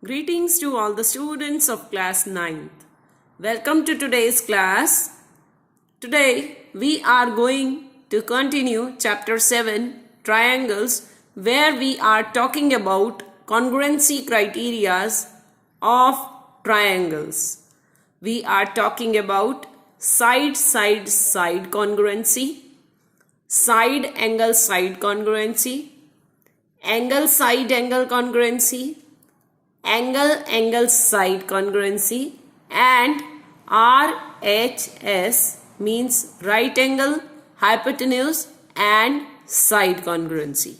Greetings to all the students of class 9th. Welcome to today's class. Today we are going to continue chapter 7 triangles, where we are talking about congruency criterias of triangles. We are talking about side congruency, side congruency, angle side angle congruency, angle side congruency, and RHS means right angle, hypotenuse and side congruency.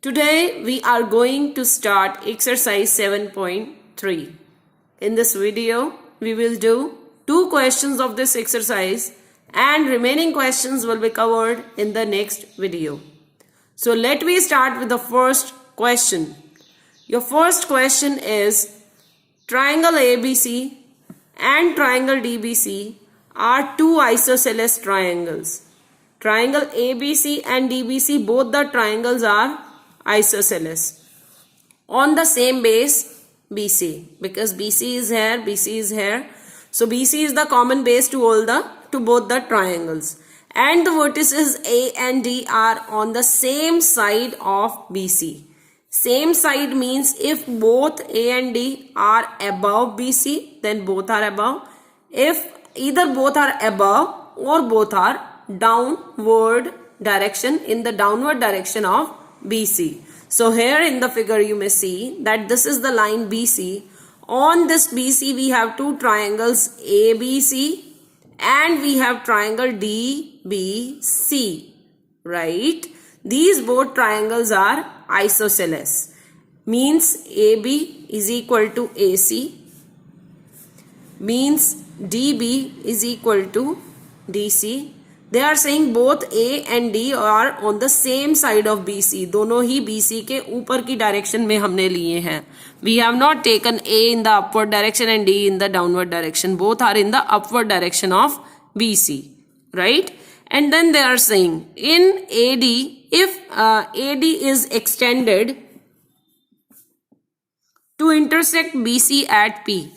Today we are going to start exercise 7.3. In this video we will do 2 questions of this exercise and remaining questions will be covered in the next video. So let me start with the first question. Your first question is, triangle ABC and triangle DBC are 2 isosceles triangles. Triangle ABC and DBC, both the triangles are isosceles on the same base BC, because BC is here. So BC is the common base to both the triangles, and the vertices A and D are on the same side of BC. Same side means if both A and D are above BC, then both are above. If either both are above or both are downward direction, in the downward direction of BC. So here in the figure you may see that this is the line BC. On this BC we have 2 triangles ABC and we have triangle DBC, right? These both triangles are isosceles, means AB is equal to AC, means DB is equal to DC. They are saying both A and D are on the same side of BC. दोनों ही BC के ऊपर की direction में हमने लिए हैं. We have not taken A in the upward direction and D in the downward direction. Both are in the upward direction of BC, right? And then they are saying in AD, if AD is extended to intersect BC at P,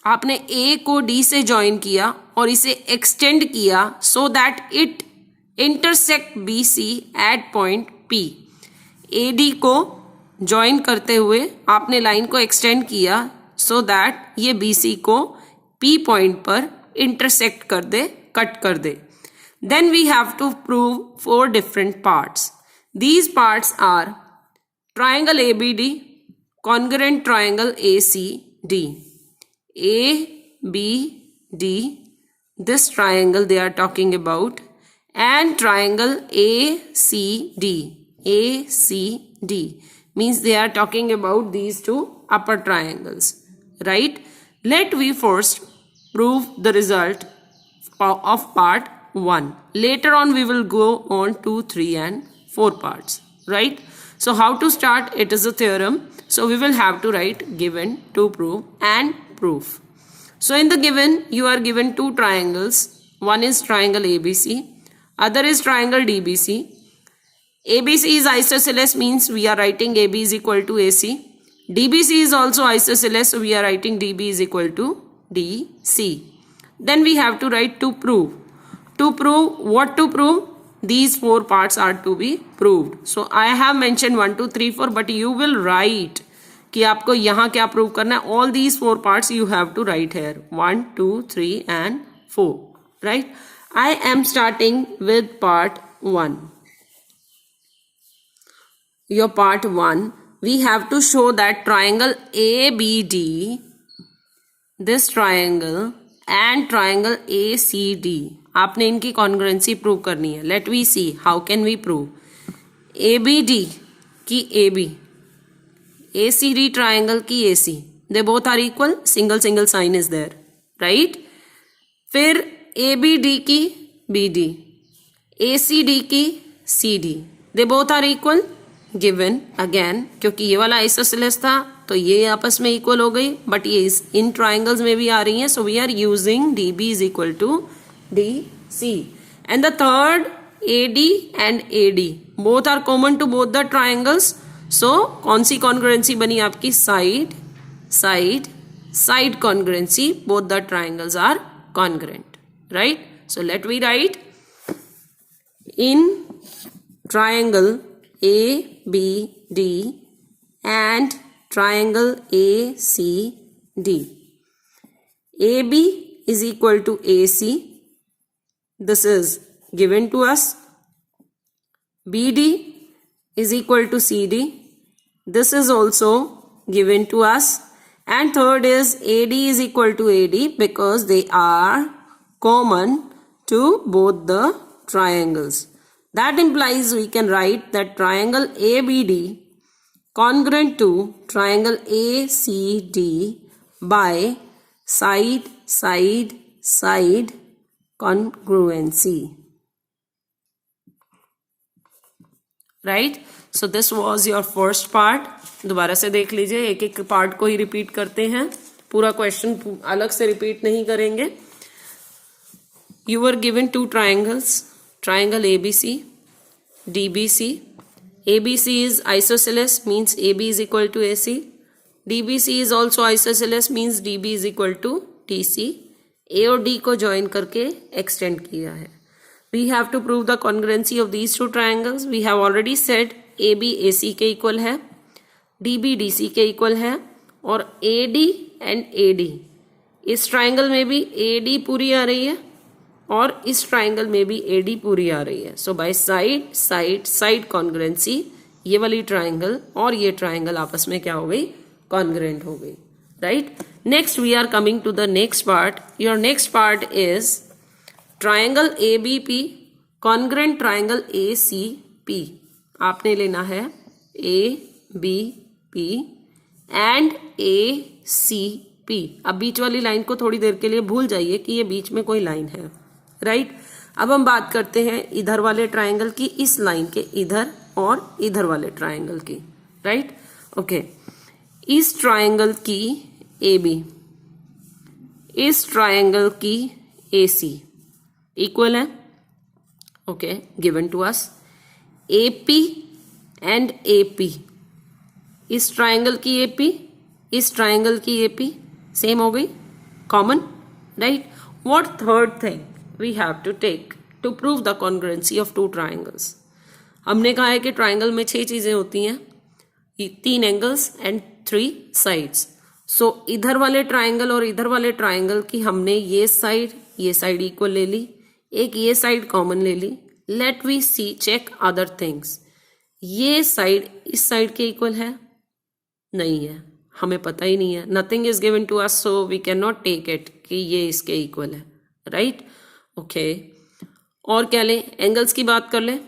आपने A को D से join किया और इसे extend किया so that it intersect BC at point P. AD को join करते हुए आपने लाइन को extend किया so that ये BC को P point पर intersect कर दे, cut कर दे. Then we have to prove 4 different parts. These parts are triangle ABD, congruent triangle ACD. ABD, this triangle they are talking about, and triangle ACD. ACD means they are talking about these 2 upper triangles, right? Let we first prove the result of part 1. Later on we will go on 2, 3 and 4 parts, right? So how to start? It is a theorem. So we will have to write given, to prove and proof. So in the given, you are given 2 triangles. One is triangle ABC, other is triangle DBC. ABC is isosceles, means we are writing AB is equal to AC. DBC is also isosceles, so we are writing DB is equal to DC. Then we have to write to prove. To prove, what to prove? These 4 parts are to be proved. So I have mentioned 1, 2, 3, 4, but you will write कि आपको यहाँ क्या prove करना है. All these 4 parts you have to write here. 1, 2, 3 and 4, right? I am starting with part 1. Your part 1, we have to show that triangle ABD, this triangle, and triangle ACD, आपने इनकी congruency prove करनी है. Let we see how can we prove. ABD की AB, ACD triangle की AC, they both are equal, single sign is there, right? फिर ABD की BD, ACD की CD, they both are equal, given again, क्योंकि ये वाला isosceles था तो ये आपस में इक्वल हो गई, बट ये इन ट्राइंगल्स में भी आ रही हैं. So we are using DB is equal to DC. And the third, AD and AD, both are common to both the triangles. So कौन सी कॉन्ग्रुएंसी बनी आपकी? Side side side congruency, both the triangles are congruent, right? So let we write in triangle ABD and triangle ACD. AB is equal to AC. This is given to us. BD is equal to CD. This is also given to us. And third is AD is equal to AD because they are common to both the triangles. That implies we can write that triangle ABD congruent to triangle ACD by side side side congruency. Right? So this was your first part. दोबारा से देख लीजिए, एक एक part को ही repeat करते हैं, पूरा क्वेश्चन अलग से रिपीट नहीं करेंगे. You were given two triangles, triangle ABC, DBC. ABC is isosceles, means AB is equal to AC. DBC is also isosceles, means DB is equal to DC. A और D को join करके extend किया है. We have to prove the congruency of these two triangles. We have already said AB AC के equal है, DB DC के equal है, और AD and AD, इस triangle में भी AD पूरी आ रही है और इस ट्राइंगल में भी AD पूरी आ रही है. So by side side side congruency ये वाली ट्राइंगल और ये ट्राइंगल आपस में क्या हो गई? कॉन्ग्रुएंट हो गई, right? Next we are coming to the next part. Your next part is triangle ABP congruent triangle ACP. आपने लेना है ABP एंड ACP. अब बीच वाली लाइन को थोड़ी देर के लिए भूल जाइए कि ये बीच में कोई लाइन है, राइट? अब हम बात करते हैं इधर वाले ट्राइंगल की, इस लाइन के इधर और इधर वाले ट्राइंगल की, राइट? ओके. इस ट्राइंगल की AB, इस ट्राइंगल की AC इक्वल है. Okay, given to us. AP and AP, इस ट्राइंगल की AP, इस ट्राइंगल की AP सेम हो गई, common, right? What third thing we have to take to prove the congruency of two triangles? हमने कहा है कि ट्राइंगल में 6 चीजें होती हैं, 3 एंगल्स एंड 3 साइड्स. सो इधर वाले ट्राइंगल और इधर वाले ट्राइंगल की हमने ये साइड इक्वल ले ली, एक ये साइड कॉमन ले ली. Let we see check other things. ये साइड इस साइड के इक्वल है? नहीं है, हमें पता ही नहीं है. Nothing is given to us, so we can not take it कि ये इसके इक्वल है, राइट? ओके. और क्या लें? एंगल्स की बात कर लें.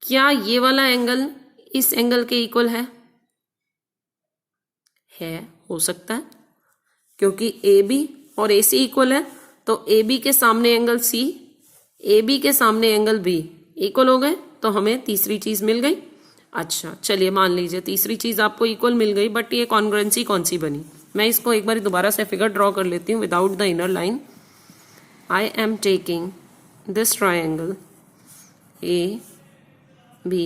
क्या ये वाला एंगल इस एंगल के इक्वल है? हो सकता है, क्योंकि AB और AC इक्वल है, तो AB के सामने एंगल C, AB के सामने एंगल B इक्वल हो गए, तो हमें तीसरी चीज मिल गई. अच्छा, चलिए मान लीजिए तीसरी चीज आपको इक्वल मिल गई, बट ये कॉन्ग्रुएंसी कौन सी बनी? मैं इसको एक बार दोबारा से फिगर ड्रॉ कर लेती हूँ without the inner line. I am taking this triangle A, B,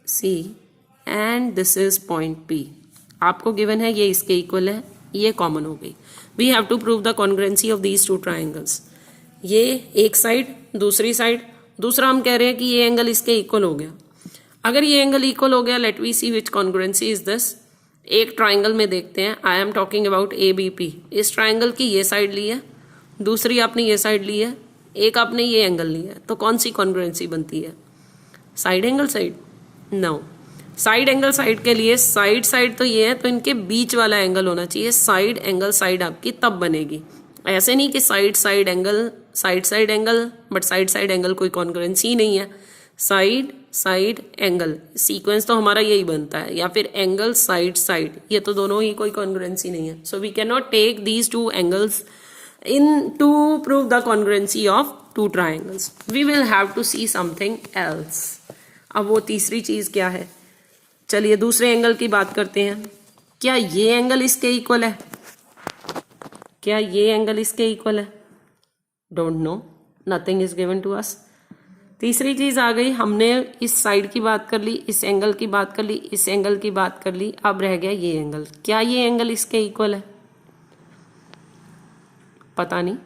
C and this is point P. आपको गिवन है ये इसके इक्वल है, ये कॉमन हो गई. We have to prove the congruency of these two triangles. ये एक साइड, दूसरी साइड, दूसरा हम कह रहे हैं कि ये एंगल इसके इक्वल हो गया. अगर ये एंगल इक्वल हो गया, let we see which congruency is this. एक ट्राइंगल में देखते हैं. I am talking about ABP. इस ट्राइंगल की ये साइड ली है, दूसरी आपने ये साइड ली है, एक आपने ये एंगल लिया है, तो कौन सी कॉन्ग्रुएंसी बनती है? Side angle side? No. Side angle side के लिए साइड साइड तो ये है, तो इनके बीच वाला एंगल होना चाहिए. साइड एंगल साइड आपकी तब बनेगी. ऐसे नहीं कि side side angle but side angle कोई कॉन्ग्रुएंसी ही नहीं है. साइड एंगल सीक्वेंस तो हमारा यही बनता है, या फिर एंगल साइड, ये तो दोनों ही कोई कॉन्ग्रुएंसी नहीं है. So we can not take these two angles in to prove the congruency of two triangles. We will have to see something else. अब वो तीसरी चीज क्या है? चलिए दूसरे एंगल की बात करते हैं. क्या ये एंगल इसके इक्वल है? क्या ये एंगल इसके इक्वल है? Don't know, nothing is given to us. तीसरी चीज आ गई, हमने इस साइड की बात कर ली, इस एंगल की बात कर ली, इस एंगल की बात कर ली, अब रह गया ये एंगल। क्या ये एंगल इसके इक्वल है? पता नहीं,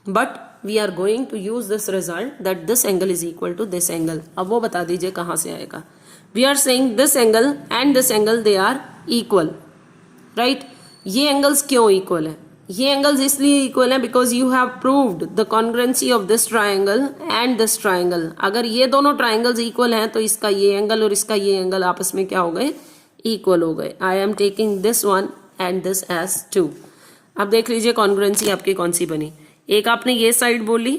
but we are going to use this result that this angle is equal to this angle. अब वो बता दीजिए कहां से आएगा। We are saying this angle and this angle they are equal, right. ये एंगल्स क्यों इक्वल है? ये एंगल्स इसलिए इक्वल है because you have proved the congruency of this triangle and this triangle. अगर ये दोनों ट्राइंगल्स इक्वल हैं तो इसका ये एंगल और इसका ये एंगल आपस में क्या हो गए? इक्वल हो गए। I am taking this one and this as 2। अब देख लीजिए कॉन्ग्रुएंसी आपकी कौन सी बनी। एक आपने ये साइड बोली,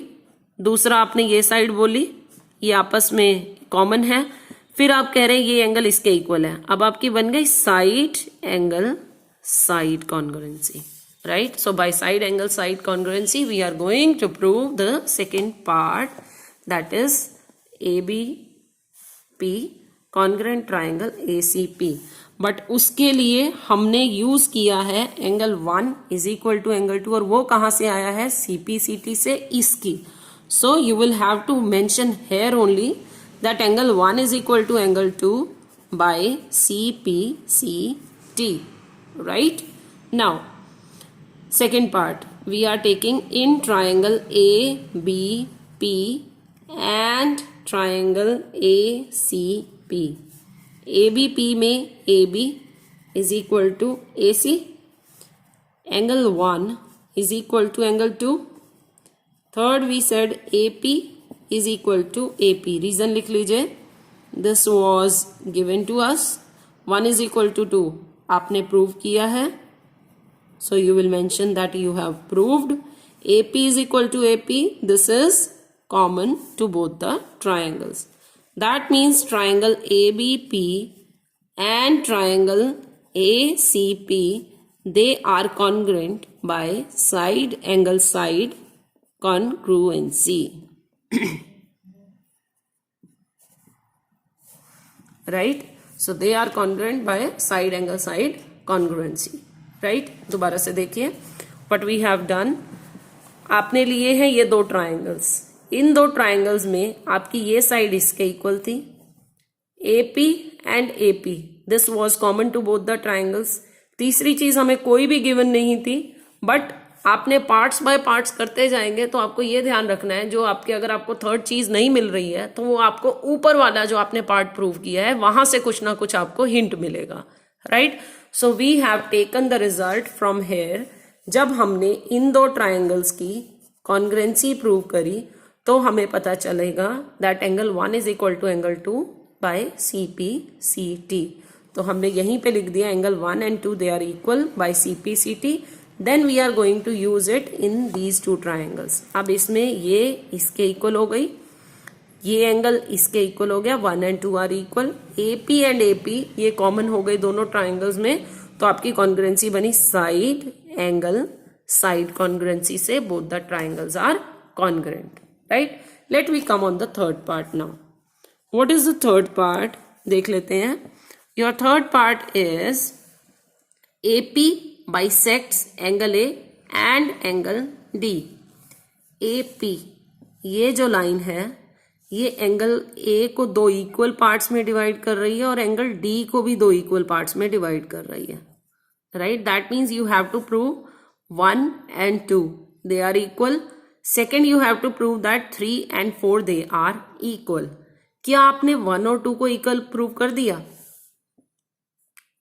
दूसरा आपने ये साइड बोली, ये आपस में कॉमन है, फिर आप कह रहे हैं ये एंगल इसके इक्वल है। अब आपकी बन गई side angle side congruency, right? So by side angle side congruency we are going to prove the second part, that is ABP congruent triangle ACP। But उसके लिए हमने यूज किया है angle 1 is equal to angle 2, और वो कहां से आया है? CPCT से इसकी। So you will have to mention here only that angle 1 is equal to angle 2 by CPCT, right? Now second part, we are taking in triangle ABP and triangle ACP। ABP में AB is equal to AC, angle 1 is equal to angle 2, third we said AP is equal to AP। reason लिख लीजिए, this was given to us, 1 is equal to 2 आपने prove किया है। So you will mention that you have proved AP is equal to AP. This is common to both the triangles. That means triangle ABP and triangle ACP, they are congruent by side angle side congruency. Right? So they are congruent by side angle side congruency. Right दोबारा से देखिए what we have done. आपने लिए हैं ये दो triangles, इन दो triangles में आपकी ये साइड इसके इक्वल थी, AP and AP, this was common to both the triangles. तीसरी चीज हमें कोई भी गिवन नहीं थी, बट आपने पार्ट्स बाय पार्ट्स करते जाएंगे तो आपको ये ध्यान रखना है, जो आपके अगर आपको थर्ड चीज नहीं मिल रही है तो वो आपको ऊपर वाला जो आपने पार्ट प्रूव किया है वहां से कुछ ना कुछ आपको हिंट मिलेगा, right. So we have taken the result from here. जब हमने इन दो ट्राइंगल्स की कॉन्ग्रुएंसी प्रूव करी तो हमें पता चलेगा that angle 1 is equal to angle 2 by CPCT। तो हमने यहीं पे लिख दिया angle 1 and 2 they are equal by CPCT। Then we are going to use it in these two triangles. अब इसमें ये इसके इक्वल हो गई, ये एंगल इसके इक्वल हो गया, 1 and 2 are equal. AP and AP ये कॉमन हो गई दोनों ट्राइंगल्स में, तो आपकी कॉन्ग्रुएंसी बनी साइड एंगल साइड कॉन्ग्रुएंसी से both the triangles are congruent, right. Let we come on the third part now. What is the third part देख लेते हैं। Your third part is AP bisects angle A and angle D। AP ये जो line है ये angle A को दो equal parts में डिवाइड कर रही है और एंगल D को भी दो इक्वल पार्ट्स में डिवाइड कर रही है, right. That means you have to prove 1 and 2 they are equal. Second you have to prove that 3 and 4 they are equal. क्या आपने 1 और 2 को इक्वल प्रूव कर दिया?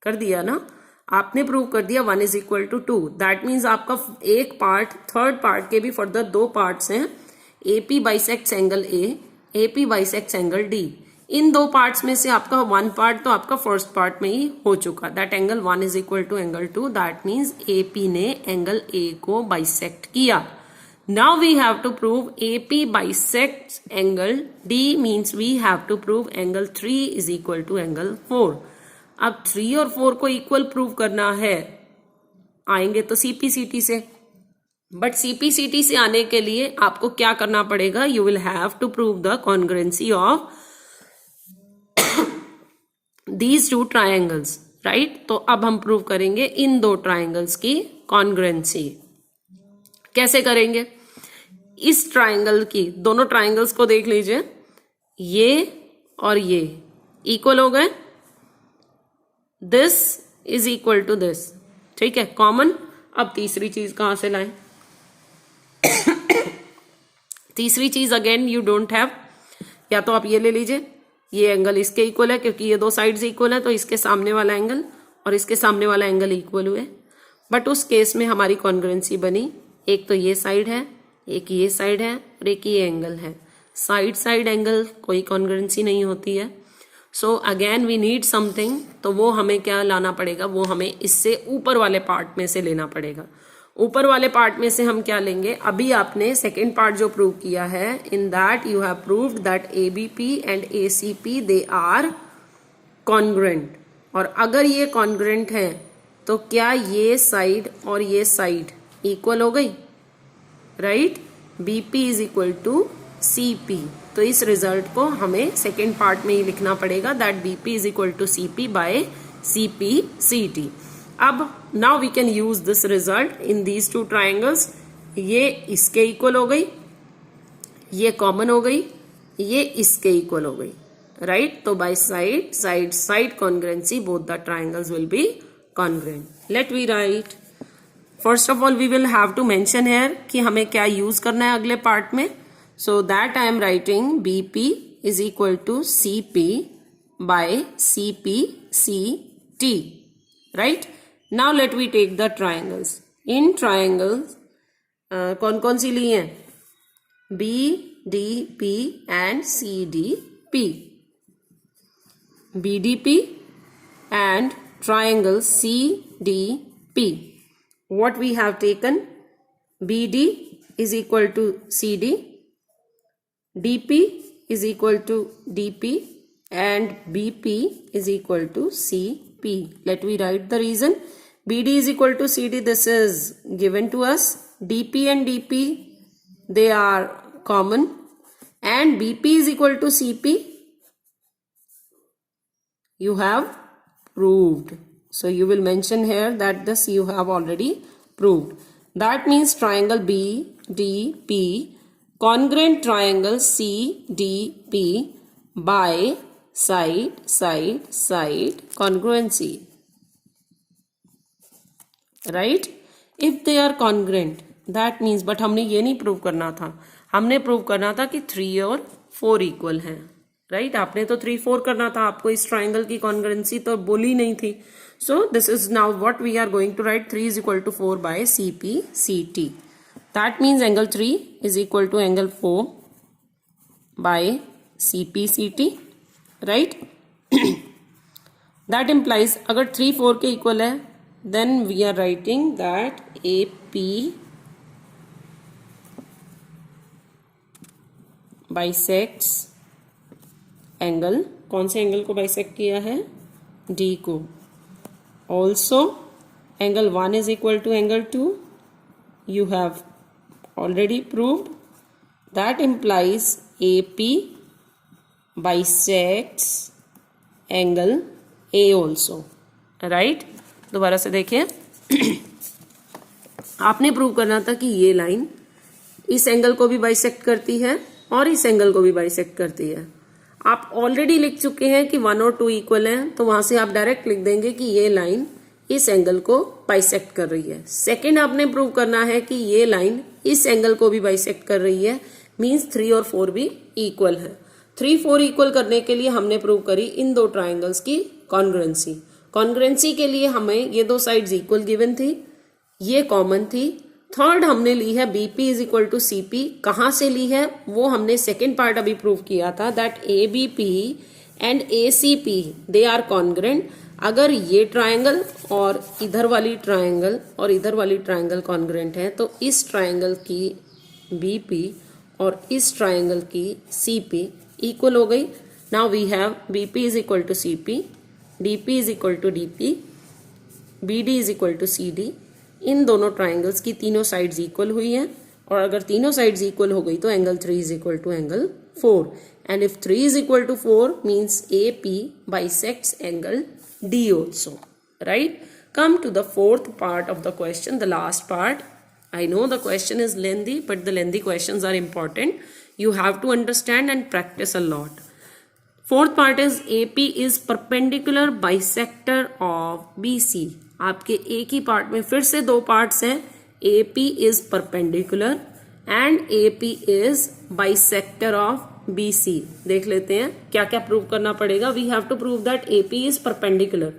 कर दिया ना, आपने प्रूव कर दिया 1 is equal to 2। That means आपका एक पार्ट थर्ड पार्ट के भी फर्दर दो पार्ट्स हैं। AP bisects angle A, AP bisects angle D। इन दो पार्ट्स में से आपका वन पार्ट तो आपका फर्स्ट पार्ट में ही हो चुका, that angle 1 is equal to angle 2। That means AP ने एंगल A को बाइसेक्ट किया। Now we have to prove AP bisects angle D, means we have to prove angle 3 is equal to angle 4। अब 3 और 4 को equal prove करना है, आएंगे तो CPCT से, बट CPCT से आने के लिए आपको क्या करना पड़ेगा? You will have to prove the congruency of these two triangles, right. तो अब हम प्रूव करेंगे इन दो ट्राइंगल्स की कॉन्ग्रुएंसी। कैसे करेंगे? इस ट्राइंगल की, दोनों ट्राइंगल्स को देख लीजिए, ये और ये इक्वल हो गए, this is equal to this, ठीक है, कॉमन। अब तीसरी चीज कहां से लाएं? तीसरी चीज अगेन यू डोंट हैव, या तो आप ये ले लीजिए, ये एंगल इसके इक्वल है क्योंकि ये दो साइड्स इक्वल है, तो इसके सामने वाला एंगल और इसके सामने वाला एंगल इक्वल हुए। बट उस केस में हमारी कॉन्ग्रुएंसी बनी, एक तो ये साइड है, एक ये साइड है और एक ये एंगल है। साइड साइड एंगल कोई कॉन्ग्रुएंसी नहीं होती है। So again we need something, तो वो हमें क्या लाना पड़ेगा, वो हमें इससे ऊपर वाले पार्ट में से लेना पड़ेगा। ऊपर वाले पार्ट में से हम क्या लेंगे, अभी आपने सेकेंड पार्ट जो प्रूव किया है, in that you have proved that ABP and ACP they are congruent. और अगर ये कॉन्ग्रुएंट है तो क्या ये साइड और ये साइड इक्वल हो गई, right? BP is equal to CP. तो इस रिजल्ट को हमें सेकेंड पार्ट में ही लिखना पड़ेगा, that BP is equal to CP by CP सीटी। अब now we can use this result in these two triangles. ये इसके इक्वल हो गई, ये कॉमन हो गई, ये इसके इक्वल हो गई, राइट? तो by side side side congruency both the triangles will be congruent. Let we right. First of all we will have to mention here कि हमें क्या यूज करना है अगले पार्ट में। So that I am writing BP is equal to CP by CPCT, right? Now let we take the triangles. इन triangles कौन कौन सी ली हैं? B D P and C D P. BDP and triangle CDP. What we have taken? BD is equal to CD, DP is equal to DP and BP is equal to CP. Let me write the reason. BD is equal to CD, this is given to us. DP and DP, they are common, and BP is equal to CP, you have proved. So you will mention here that this you have already proved. That means triangle BDP congruent triangle CDP by side side side congruency, right? If they are congruent, that means, but हमने ये नहीं prove करना था, हमने prove करना था कि 3 और 4 इक्वल हैं, राइट? आपने तो 3 4 करना था, आपको इस ट्राइंगल की कॉन्ग्रुएंसी तो बोली नहीं थी। So this is now what we are going to write, 3 is equal to 4 by CP CT. That means angle 3 is equal to angle 4 by CP CT, right? That implies अगर 3 4 के equal है, then we are writing that AP bisects angle, कौन से angle को bisect किया है? D को। Also angle 1 is equal to angle 2, you have already proved. That implies AP bisects angle A also, right? दोबारा से देखिए। आपने प्रूव करना था कि ये लाइन इस एंगल को भी बाइसेक्ट करती है और इस एंगल को भी बाइसेक्ट करती है। आप ऑलरेडी लिख चुके हैं कि 1 और 2 इक्वल हैं, तो वहां से आप डायरेक्ट लिख देंगे कि ये लाइन इस एंगल को बाइसेक्ट कर रही है। सेकंड आपने प्रूव करना है कि ये लाइन इस एंगल को भी बाइसेक्ट कर रही है, मींस 3 और 4 भी इक्वल है। 3 4 इक्वल करने के लिए हमने प्रूव करी इन दो ट्राइंगल्स की कॉन्ग्रुएंसी। कॉन्ग्रुएंसी के लिए हमें ये दो साइड्स इक्वल गिवन थी, ये कॉमन थी। थर्ड हमने ली है BP is equal to CP. कहां से ली है वो हमने सेकेंड पार्ट अभी प्रूव किया था, that ABP and ACP they are congruent. अगर ये ट्राइंगल और इधर वाली ट्राइंगल और इधर वाली ट्राइंगल कॉन्ग्रुएंट है, तो इस ट्राइंगल की बीपी और इस ट्राइंगल की सीपी इक्वल हो गई। Now we have BP is equal to CP, DP is equal to DP, BD is equal to CD. इन दोनों ट्राइंगल्स की तीनों साइड्स इक्वल हुई हैं, और अगर तीनों साइड्स इक्वल हो गई तो angle 3 is equal to angle 4, and if 3 is equal to 4 means AP bisects angle D also, right? Come to the fourth part of the question, the last part. I know the question is lengthy, but the lengthy questions are important. You have to understand and practice a lot. Fourth part is AP is perpendicular bisector of BC। आपके एक ही part में फिर से दो parts हैं, AP is perpendicular and AP is bisector of BC। देख लेते हैं क्या क्या प्रूव करना पड़ेगा। We have to prove that AP is perpendicular.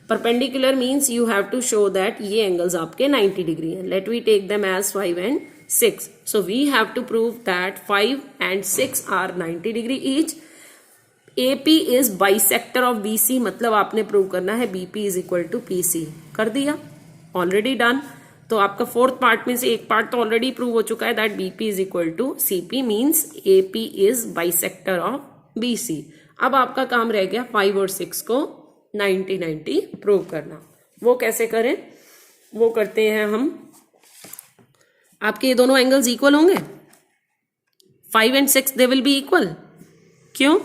Perpendicular means you have to show that ये एंगल्स आपके 90 डिग्री हैं। Let we take them as 5 and 6। So we have to prove that 5 and 6 are 90 degree each. AP is bisector of BC, मतलब आपने prove करना है BP is equal to PC। कर दिया, already done. तो आपका फोर्थ पार्ट में से एक पार्ट तो ऑलरेडी प्रूव हो चुका है that BP is equal to CP means AP is bisector of BC। अब आपका काम रह गया 5 और 6 को 90-90 प्रूव करना। वो कैसे करें, वो करते हैं हम। आपके ये दोनों एंगल्स इक्वल होंगे, 5 and 6 they will be equal. क्यों?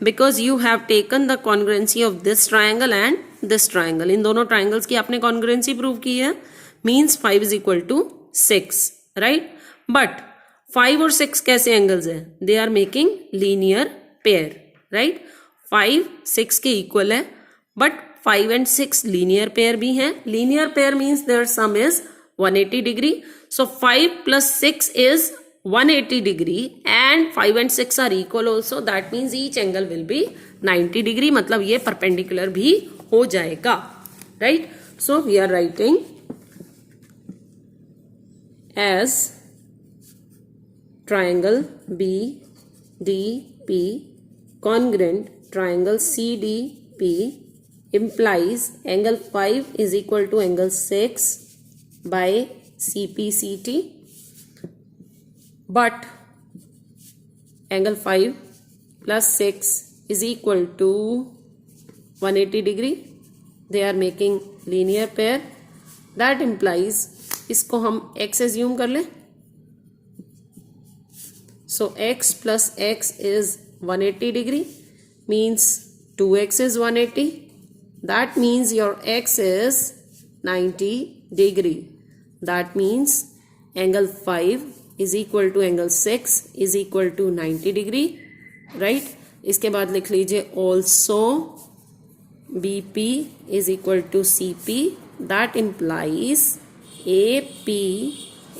Because you have taken the congruency of this triangle and this triangle. इन दोनों ट्राइंगल्स की आपने कॉन्ग्रुएंसी प्रूव की है, means 5 is equal to 6, right. But 5 और 6 कैसे एंगल्स हैं? They are making linear pair, right. 5 6 के इक्वल है, बट 5 and 6 लीनियर पेयर भी हैं। Linear pair means their sum is 180 degree. So 5 plus 6 is 180 degree and 5 and 6 are equal also. That means each angle will be 90 degree, मतलब ये perpendicular भी हो जाएगा, right? So we are writing as triangle BDP congruent triangle CDP implies angle 5 is equal to angle 6 by CPCT, but angle 5 plus 6 is equal to 180 degree. They are making linear pair. That implies, इसको हम x assume कर लें। So x plus x is 180 degree, means 2x is 180. That means your x is 90 degree. That means angle 5 is equal to angle 6 is equal to 90 degree, right? इसके बाद लिख लीजिए also BP is equal to CP. That implies AP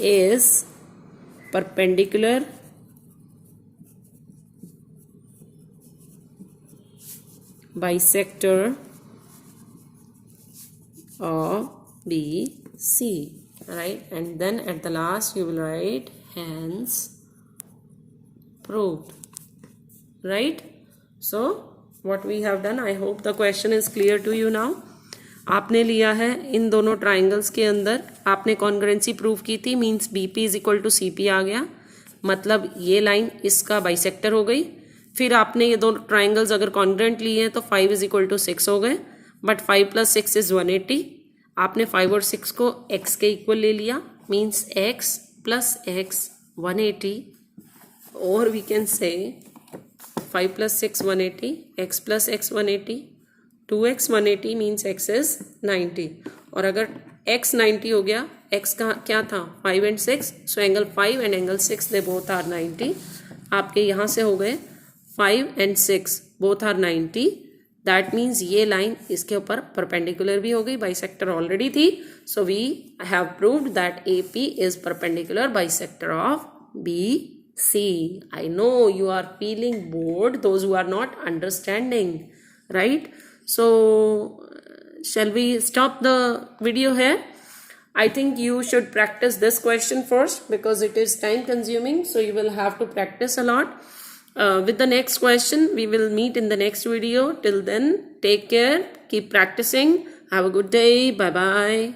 is perpendicular bisector of BC, right? And then at the last you will write hence proved, right? So what we have done, I hope the question is clear to you now. आपने लिया है इन दोनों triangles के अंदर, आपने congruency prove की थी, means BP is equal to CP आ गया, मतलब ये लाइन इसका बाइसेक्टर हो गई। फिर आपने ये दोनों ट्राइंगल्स अगर कॉन्ग्रुएंट लिए हैं तो 5 इज इक्वल टू 6 हो गए, बट 5 plus 6 is 180। आपने 5 और 6 को x के इक्वल ले लिया, मीन्स x plus x 180, और we can say 5 plus 6 180, x plus x 180, 2x 180 means x is 90। और अगर x 90 हो गया, x का क्या था 5 and 6, so angle 5 and angle 6 they both are 90। आपके यहाँ से हो गए 5 and 6 both are 90। That means ये लाइन इसके ऊपर परपेंडिकुलर भी हो गई, बाइसेक्टर ऑलरेडी थी। So we have proved that AP is perpendicular bisector of BC। I know you are feeling bored, those who are not understanding, right? So shall we stop the video here? I think you should practice this question first because it is time consuming, so you will have to practice a lot. With the next question, we will meet in the next video. Till then, take care, keep practicing. Have a good day. Bye bye.